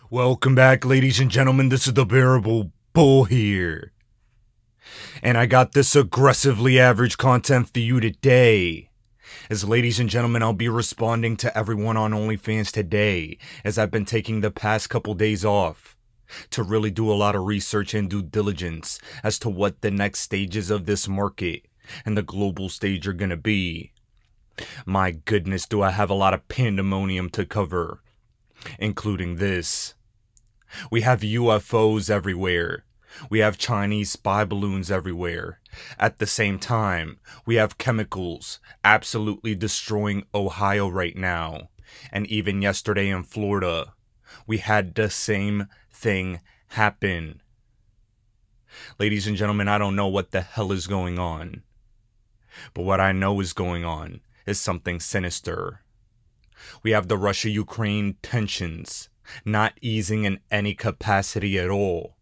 Welcome back, ladies and gentlemen. This is the Bearable Bull here. And I got this aggressively average content for you today. As ladies and gentlemen, I'll be responding to everyone on OnlyFans today, as I've been taking the past couple days off to really do a lot of research and due diligence as to what the next stages of this market and the global stage are gonna be. My goodness, do I have a lot of pandemonium to cover, including this. We have UFOs everywhere. We have Chinese spy balloons everywhere. At the same time, we have chemicals absolutely destroying Ohio right now. And even yesterday in Florida, we had the same thing happen. Ladies and gentlemen, I don't know what the hell is going on. But what I know is going on is something sinister. We have the Russia-Ukraine tensions not easing in any capacity at all.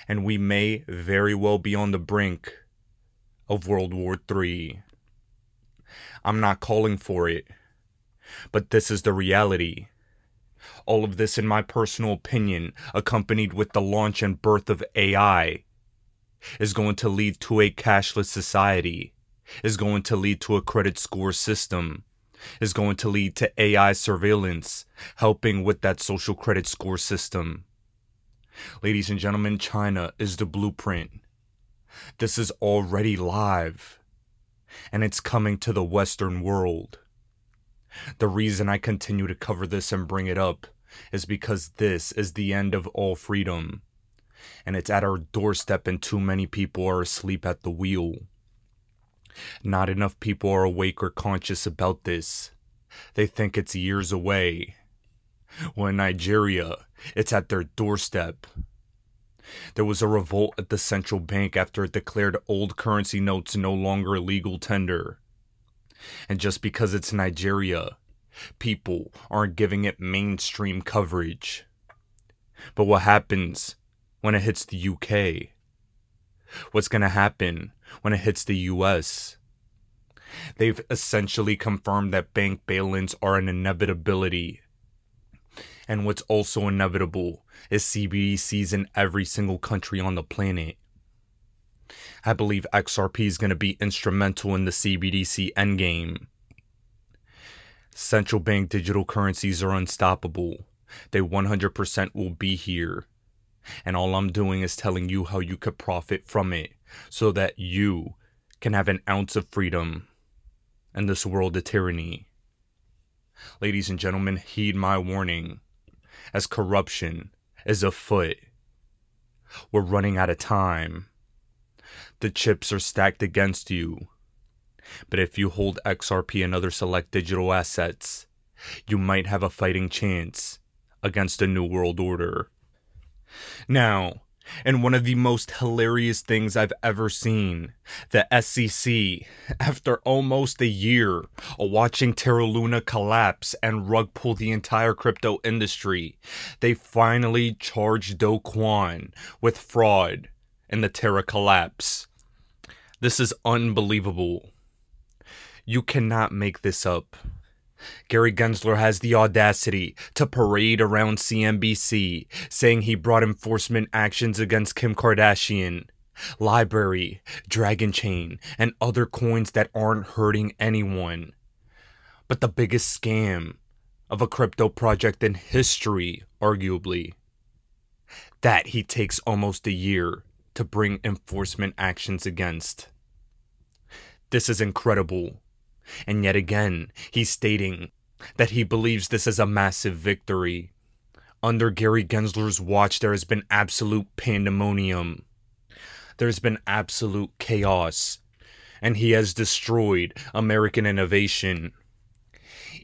And we may very well be on the brink of World War III. I'm not calling for it, but this is the reality. All of this, in my personal opinion, accompanied with the launch and birth of AI, is going to lead to a cashless society, is going to lead to a credit score system, is going to lead to AI surveillance, helping with that social credit score system. Ladies and gentlemen, China is the blueprint. This is already live, and it's coming to the Western world. The reason I continue to cover this and bring it up is because this is the end of all freedom, and it's at our doorstep, and too many people are asleep at the wheel. Not enough people are awake or conscious about this. They think it's years away. Well, in Nigeria, it's at their doorstep. There was a revolt at the central bank after it declared old currency notes no longer legal tender. And just because it's Nigeria, people aren't giving it mainstream coverage. But what happens when it hits the UK? What's going to happen when it hits the US? They've essentially confirmed that bank bail-ins are an inevitability. And what's also inevitable is CBDCs in every single country on the planet. I believe XRP is going to be instrumental in the CBDC endgame. Central bank digital currencies are unstoppable. They 100% will be here. And all I'm doing is telling you how you could profit from it, so that you can have an ounce of freedom in this world of tyranny. Ladies and gentlemen, heed my warning, as corruption is afoot. We're running out of time. The chips are stacked against you. But if you hold XRP and other select digital assets, you might have a fighting chance against a new world order. Now, and one of the most hilarious things I've ever seen, the SEC, after almost a year of watching Terra Luna collapse and rug pull the entire crypto industry, they finally charged Do Kwon with fraud in the Terra collapse. This is unbelievable. You cannot make this up. Gary Gensler has the audacity to parade around CNBC saying he brought enforcement actions against Kim Kardashian, Library, Dragon Chain, and other coins that aren't hurting anyone. But the biggest scam of a crypto project in history, arguably, that he takes almost a year to bring enforcement actions against. This is incredible. And yet again, he's stating that he believes this is a massive victory. Under Gary Gensler's watch, there has been absolute pandemonium. There's been absolute chaos. And he has destroyed American innovation.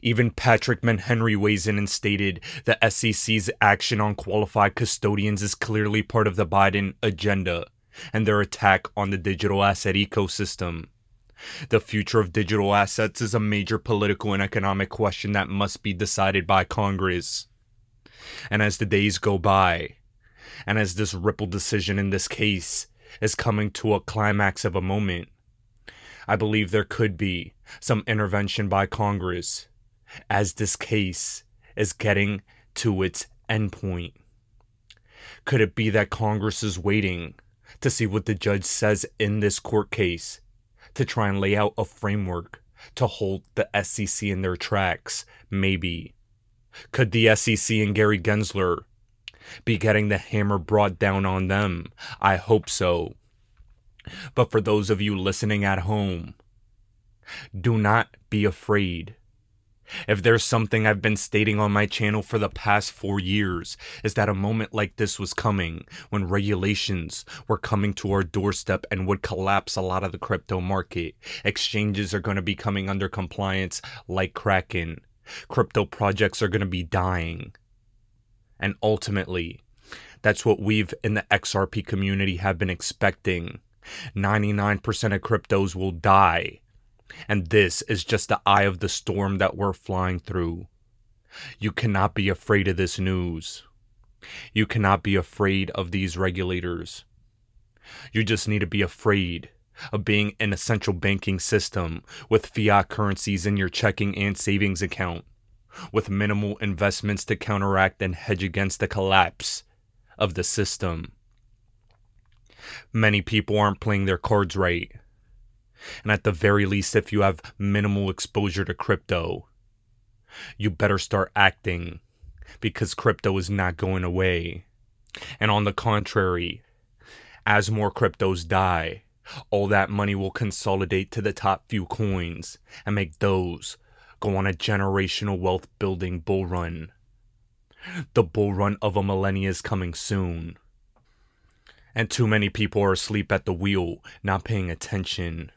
Even Patrick Menhenry weighs in and stated the SEC's action on qualified custodians is clearly part of the Biden agenda and their attack on the digital asset ecosystem. The future of digital assets is a major political and economic question that must be decided by Congress. And as the days go by, and as this Ripple decision in this case is coming to a climax of a moment, I believe there could be some intervention by Congress as this case is getting to its endpoint? Could it be that Congress is waiting to see what the judge says in this court case to try and lay out a framework to hold the SEC in their tracks? Maybe. Could the SEC and Gary Gensler be getting the hammer brought down on them? I hope so. But for those of you listening at home, do not be afraid. If there's something I've been stating on my channel for the past 4 years, is that a moment like this was coming, when regulations were coming to our doorstep and would collapse a lot of the crypto market. Exchanges are going to be coming under compliance like Kraken. Crypto projects are going to be dying. And ultimately, that's what we've in the XRP community have been expecting. 99% of cryptos will die. And this is just the eye of the storm that we're flying through. You cannot be afraid of this news. You cannot be afraid of these regulators. You just need to be afraid of being in a central banking system with fiat currencies in your checking and savings account, with minimal investments to counteract and hedge against the collapse of the system. Many people aren't playing their cards right. And at the very least, if you have minimal exposure to crypto, you better start acting, because crypto is not going away. And on the contrary, as more cryptos die, all that money will consolidate to the top few coins and make those go on a generational wealth building bull run. The bull run of a millennia is coming soon. And too many people are asleep at the wheel, not paying attention.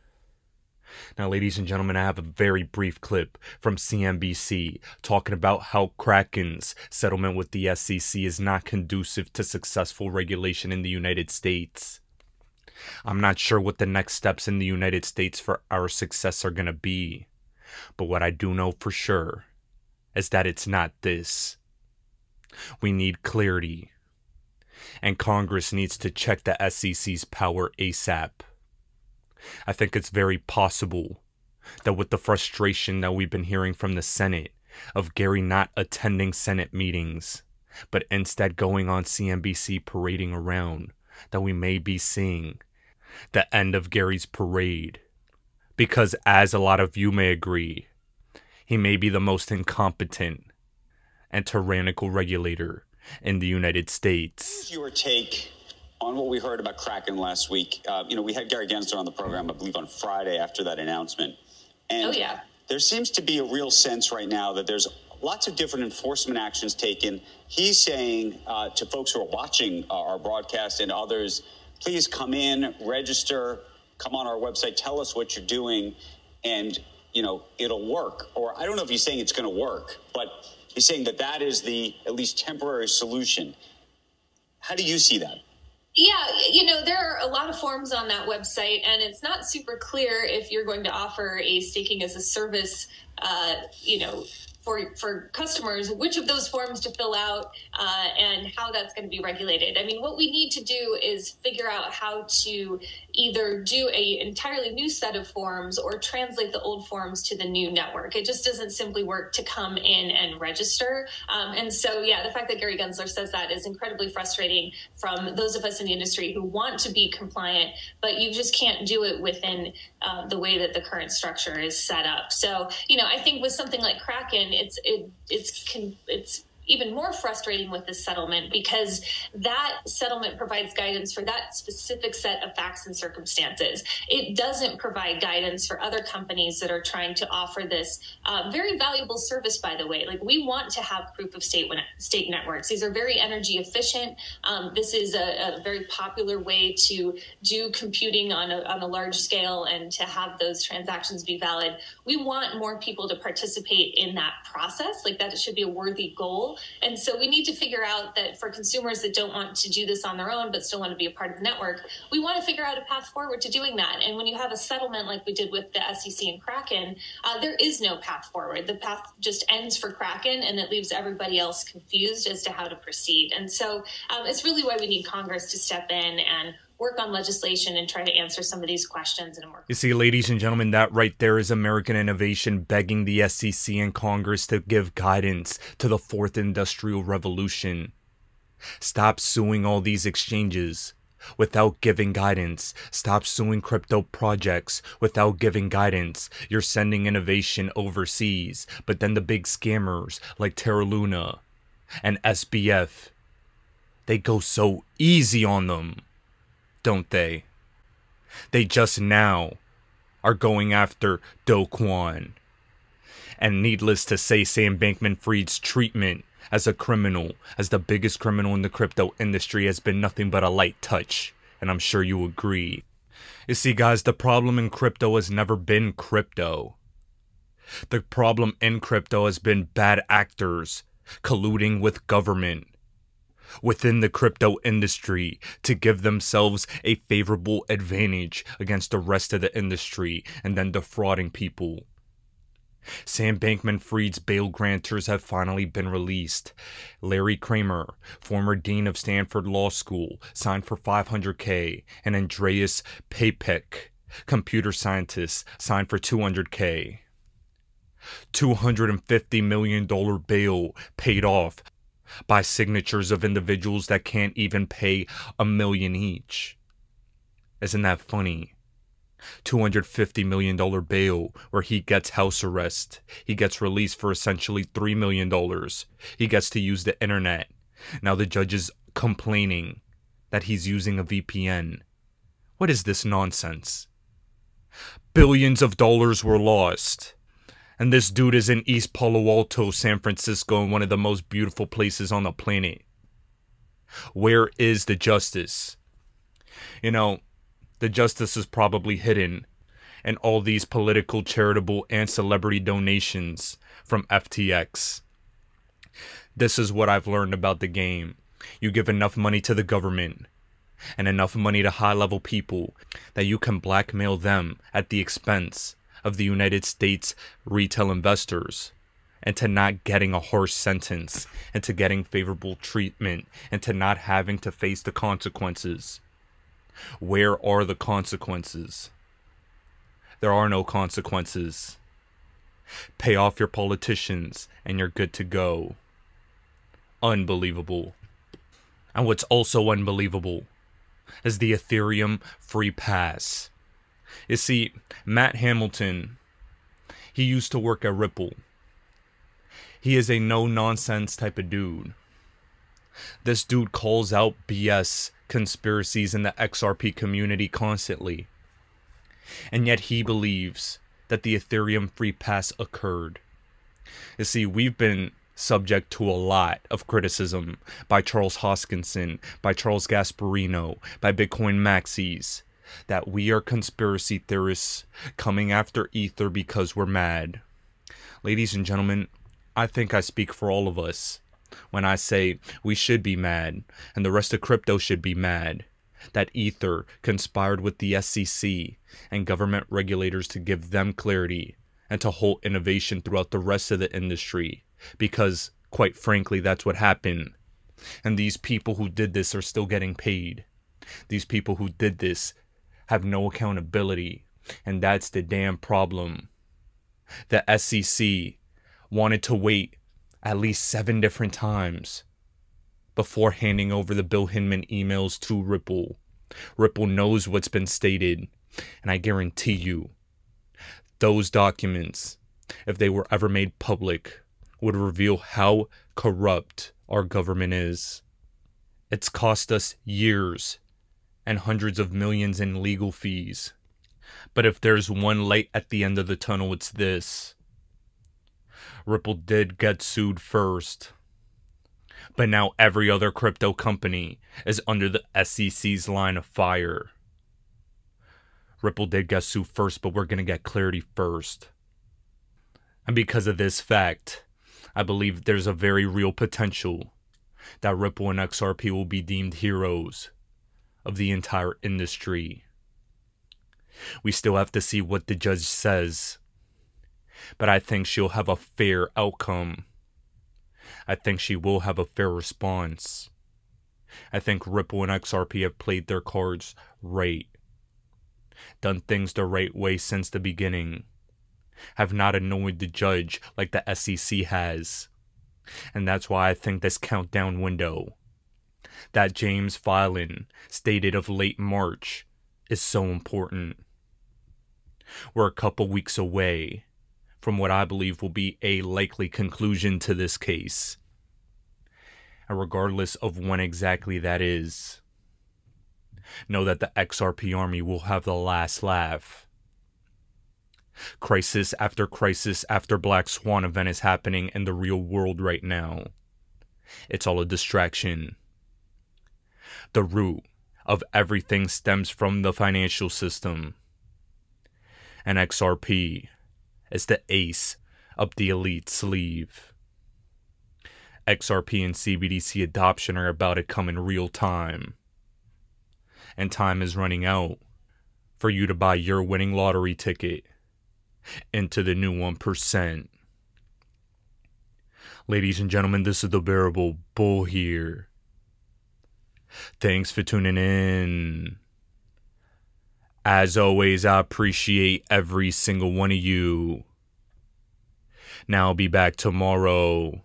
Now, ladies and gentlemen, I have a very brief clip from CNBC talking about how Kraken's settlement with the SEC is not conducive to successful regulation in the United States. I'm not sure what the next steps in the United States for our success are going to be, but what I do know for sure is that it's not this. We need clarity, and Congress needs to check the SEC's power ASAP. I think it's very possible that with the frustration that we've been hearing from the Senate of Gary not attending Senate meetings, but instead going on CNBC parading around, that we may be seeing the end of Gary's parade. Because as a lot of you may agree, he may be the most incompetent and tyrannical regulator in the United States. What's your take on what we heard about Kraken last week? We had Gary Gensler on the program, I believe, on Friday after that announcement. And there seems to be a real sense right now that there's lots of different enforcement actions taken. He's saying to folks who are watching our broadcast and others, please come in, register, come on our website, tell us what you're doing, and, it'll work. Or I don't know if he's saying it's going to work, but he's saying that that is the at least temporary solution. How do you see that? Yeah, there are a lot of forms on that website, and it's not super clear if you're going to offer a staking as a service, for customers, which of those forms to fill out and how that's going to be regulated. I mean, what we need to do is figure out how to either do a entirely new set of forms or translate the old forms to the new network. It just doesn't simply work to come in and register. And so, the fact that Gary Gensler says that is incredibly frustrating from those of us in the industry who want to be compliant, but you just can't do it within the way that the current structure is set up. So, I think with something like Kraken, it's even more frustrating with this settlement because that settlement provides guidance for that specific set of facts and circumstances. It doesn't provide guidance for other companies that are trying to offer this very valuable service, by the way. Like, we want to have proof of stake networks. These are very energy efficient. This is a very popular way to do computing on a large scale and to have those transactions be valid. We want more people to participate in that process. Like, that should be a worthy goal. And so we need to figure out that for consumers that don't want to do this on their own, but still want to be a part of the network, we want to figure out a path forward to doing that. And when you have a settlement like we did with the SEC and Kraken, there is no path forward. The path just ends for Kraken, and it leaves everybody else confused as to how to proceed. And so it's really why we need Congress to step in and work on legislation and try to answer some of these questions in a more... You see, ladies and gentlemen, that right there is American innovation begging the SEC and Congress to give guidance to the fourth industrial revolution. Stop suing all these exchanges without giving guidance. Stop suing crypto projects without giving guidance. You're sending innovation overseas, but then the big scammers like Terra Luna and SBF, they go so easy on them, don't they? They just now are going after Do Kwon. And needless to say, Sam Bankman-Fried's treatment as a criminal, as the biggest criminal in the crypto industry, has been nothing but a light touch. And I'm sure you agree. You see, guys, the problem in crypto has never been crypto. The problem in crypto has been bad actors colluding with government within the crypto industry to give themselves a favorable advantage against the rest of the industry and then defrauding people. Sam Bankman-Fried's bail grantors have finally been released. Larry Kramer, former dean of Stanford Law School, signed for $500K, and Andreas Papek, computer scientist, signed for $200K. $250 million bail paid off by signatures of individuals that can't even pay $1 million each. Isn't that funny? $250 million bail where he gets house arrest. He gets released for essentially $3 million. He gets to use the internet. Now the judge is complaining that he's using a VPN. What is this nonsense? Billions of dollars were lost. And this dude is in East Palo Alto, San Francisco, in one of the most beautiful places on the planet. Where is the justice? You know, the justice is probably hidden in all these political, charitable, and celebrity donations from FTX. This is what I've learned about the game. You give enough money to the government and enough money to high-level people that you can blackmail them at the expense of the United States retail investors, and to not getting a harsh sentence, and to getting favorable treatment, and to not having to face the consequences. Where are the consequences? There are no consequences. Pay off your politicians and you're good to go. Unbelievable. And what's also unbelievable is the Ethereum free pass. You see, Matt Hamilton, he used to work at Ripple. He is a no-nonsense type of dude. This dude calls out BS conspiracies in the XRP community constantly. And yet he believes that the Ethereum free pass occurred. You see, we've been subject to a lot of criticism by Charles Hoskinson, by Charles Gasparino, by Bitcoin Maxis, that we are conspiracy theorists coming after Ether because we're mad. Ladies and gentlemen, I think I speak for all of us when I say we should be mad, and the rest of crypto should be mad, that Ether conspired with the SEC and government regulators to give them clarity and to halt innovation throughout the rest of the industry, because, quite frankly, that's what happened. And these people who did this are still getting paid. These people who did this have no accountability, and that's the damn problem. The SEC wanted to wait at least 7 different times before handing over the Bill Hinman emails to Ripple. Ripple knows what's been stated, and I guarantee you, those documents, if they were ever made public, would reveal how corrupt our government is. It's cost us years and hundreds of millions in legal fees. But if there's one light at the end of the tunnel, it's this. Ripple did get sued first. But now every other crypto company is under the SEC's line of fire. Ripple did get sued first, but we're going to get clarity first. And because of this fact, I believe there's a very real potential that Ripple and XRP will be deemed heroes of the entire industry. We still have to see what the judge says, but I think she'll have a fair outcome. I think she will have a fair response. I think Ripple and XRP have played their cards right. Done things the right way since the beginning. Have not annoyed the judge like the SEC has. And that's why I think this countdown window that James Filan stated of late March is so important. We're a couple weeks away from what I believe will be a likely conclusion to this case. And regardless of when exactly that is, know that the XRP army will have the last laugh. Crisis after Black Swan event is happening in the real world right now. It's all a distraction. The root of everything stems from the financial system. And XRP is the ace up the elite sleeve. XRP and CBDC adoption are about to come in real time. And time is running out for you to buy your winning lottery ticket into the new 1%. Ladies and gentlemen, this is the Bearable Bull here. Thanks for tuning in. As always, I appreciate every single one of you. Now I'll be back tomorrow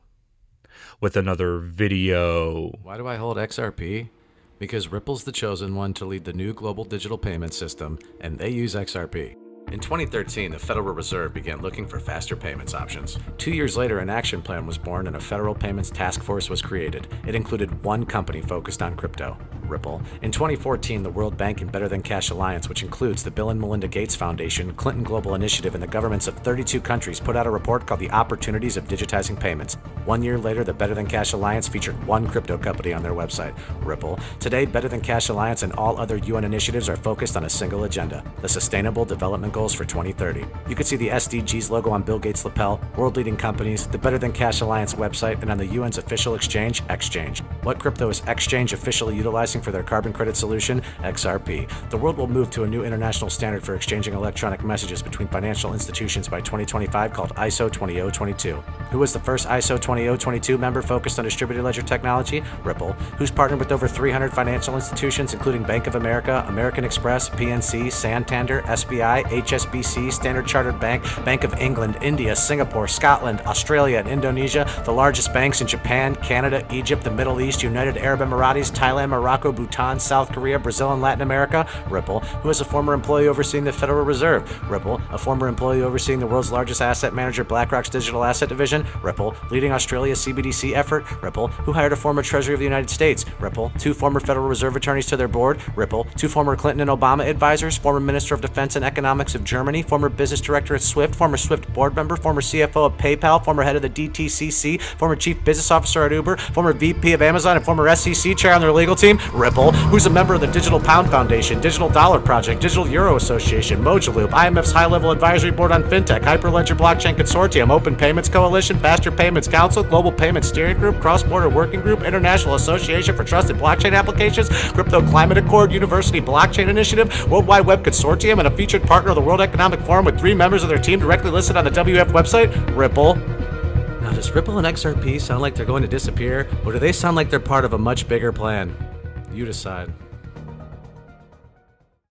with another video. Why do I hold XRP? Because Ripple's the chosen one to lead the new global digital payment system, and they use XRP. In 2013, the Federal Reserve began looking for faster payments options. 2 years later, an action plan was born and a federal payments task force was created. It included one company focused on crypto, Ripple. In 2014, the World Bank and Better Than Cash Alliance, which includes the Bill and Melinda Gates Foundation, Clinton Global Initiative, and the governments of 32 countries, put out a report called The Opportunities of Digitizing Payments. 1 year later, the Better Than Cash Alliance featured one crypto company on their website, Ripple. Today, Better Than Cash Alliance and all other UN initiatives are focused on a single agenda, the Sustainable Development Goals for 2030. You can see the SDGs logo on Bill Gates' lapel, world-leading companies, the Better Than Cash Alliance website, and on the UN's official exchange, Exchange. What crypto is Exchange officially utilizing for their carbon credit solution? XRP. The world will move to a new international standard for exchanging electronic messages between financial institutions by 2025 called ISO 20022. Who was the first ISO 20022 member focused on distributed ledger technology? Ripple. Who's partnered with over 300 financial institutions including Bank of America, American Express, PNC, Santander, SBI, HSBC, Standard Chartered Bank, Bank of England, India, Singapore, Scotland, Australia, and Indonesia, the largest banks in Japan, Canada, Egypt, the Middle East, United Arab Emirates, Thailand, Morocco, Bhutan, South Korea, Brazil, and Latin America? Ripple. Who is a former employee overseeing the Federal Reserve? Ripple. A former employee overseeing the world's largest asset manager, BlackRock's digital asset division? Ripple. Leading Australia's CBDC effort? Ripple. Who hired a former Treasury of the United States? Ripple. 2 former Federal Reserve attorneys to their board? Ripple. 2 former Clinton and Obama advisors? Former Minister of Defense and Economics of Germany? Former business director at Swift, former Swift board member, former CFO of PayPal, former head of the DTCC, former chief business officer at Uber, former VP of Amazon, and former SEC chair on their legal team? Ripple. Who's a member of the Digital Pound Foundation, Digital Dollar Project, Digital Euro Association, Mojaloop, IMF's high-level advisory board on fintech, Hyperledger Blockchain Consortium, Open Payments Coalition, Faster Payments Council, Global Payments Steering Group, Cross-Border Working Group, International Association for Trusted Blockchain Applications, Crypto Climate Accord, University Blockchain Initiative, World Wide Web Consortium, and a featured partner of the World Economic Forum with 3 members of their team directly listed on the WF website? Ripple. Now, does Ripple and XRP sound like they're going to disappear, or do they sound like they're part of a much bigger plan? You decide.